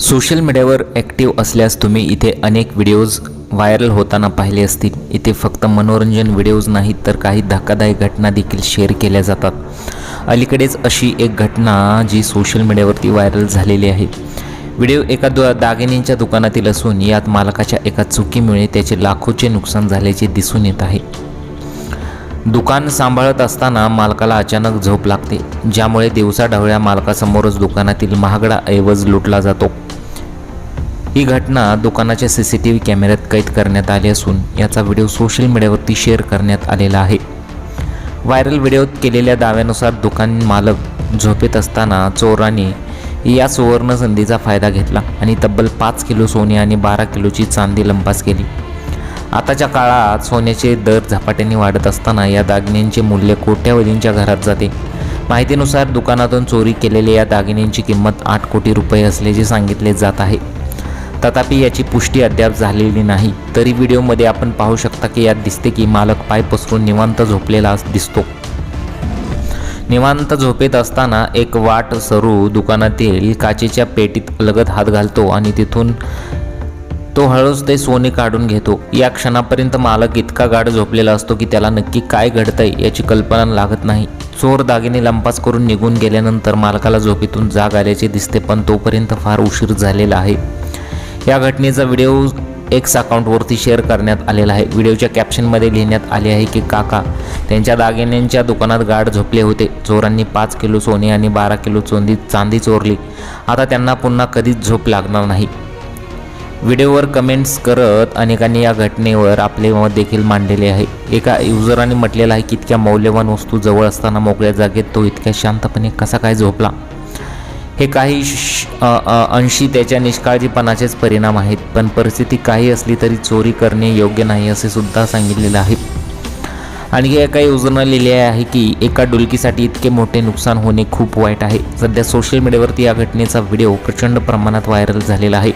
Social मीडियावर active असल्यास तुम्ही इथे अनेक व्हिडिओज व्हायरल होताना पाहिले असतील। इथे फक्त मनोरंजन व्हिडिओज नाहीत तर काही धक्कादायक घटना देखील शेअर केल्या जातात। अलीकडेच अशी एक घटना जी सोशल मीडियावरती व्हायरल झालेली आहे। व्हिडिओ एका दागिन्यांच्या दुकानातील असून यात मालकाच्या एका चुकीमुळे त्याचे लाखोचे नुकसान झाल्याचे दिसून येत आहे। दुकान सांभाळत असताना मालकाला अचानक झोप लागते, ज्यामुळे दिवसाढवळ्या मालकासमोरच दुकानातील महागडा ऐवज लुटला जातो। ही घटना दुकानाच्या CCTV कॅमेऱ्यात कैद करण्यात आली असून याचा व्हिडिओ सोशल मीडियावरती शेअर करण्यात आलेला आहे। व्हायरल व्हिडिओत केलेल्या दाव्यानुसार दुकान मालक झोपेत असताना चोरांनी या सुवर्ण संधीचा फायदा घेतला आणि तब्बल 5 किलो सोने आणि 12 किलोची चांदी लंपास केली। आताच्या काळात सोन्याचे दर झपाट्याने वाढत असताना या दागिन्यांचे मूल्य कोट्यावधींच्या घरात जाते। माहितीनुसार दुकानातून चोरी केलेल्या या दागिन्यांची किंमत 8 कोटी रुपये असल्याचे सांगितले जात आहे। तथापि याची पुष्टी अद्याप झालेली नाही। तरी व्हिडिओमध्ये आपण पाहू शकता की यात दिसते की मालक पाय पसरून निवांत झोपलेला दिसतो। निवांत झोपेत असताना एक वाट सरू दुकानातील काचेच्या पेटीत अलगद हात घालतो आणि तिथून तो हळूच ते सोने काढून घेतो। या क्षणापर्यंत मालक इतका गाढ झोपलेला असतो की त्याला नक्की काय घडतंय याची कल्पना लागत नाही। चोर दागिने लंपास करून निघून गेल्यानंतर मालकाला झोपेतून जाग आल्याचे दिसते, पण तोपर्यंत फार उशीर झालेला आहे। या घटनेचा व्हिडिओ X अकाउंटवरती शेअर करण्यात आलेला आहे। व्हिडिओच्या कॅप्शनमध्ये लिहिण्यात आले आहे की काका त्यांच्या दागिन्यांच्या दुकानात गाढ झोपले होते। चोरांनी 5 किलो सोने आणि 12 किलो चांदी चोरली। आता त्यांना पुन्हा कधीच झोप लागणार नाही। व्हिडिओवर कमेंट्स करत अनेकांनी या घटनेवर आपले मत देखील मांडलेले आहे। एका युजराने म्हटलेलं आहे की इतक्या मौल्यवान वस्तू जवळ असताना मोकळ्या जागेत तो इतक्या शांतपणे कसा काय झोपला। हे काही अंशी त्याच्या निष्काळजीपणाचेच परिणाम आहेत, पण परिस्थिती काही असली तरी चोरी करणे योग्य नाही असे सुद्धा सांगितलेलं आहे। आणखी एका युजरनं लिहिले आहे की एका डुलकीसाठी इतके मोठे नुकसान होणे खूप वाईट आहे। सध्या सोशल मीडियावरती या घटनेचा व्हिडिओ प्रचंड प्रमाणात व्हायरल झालेला आहे।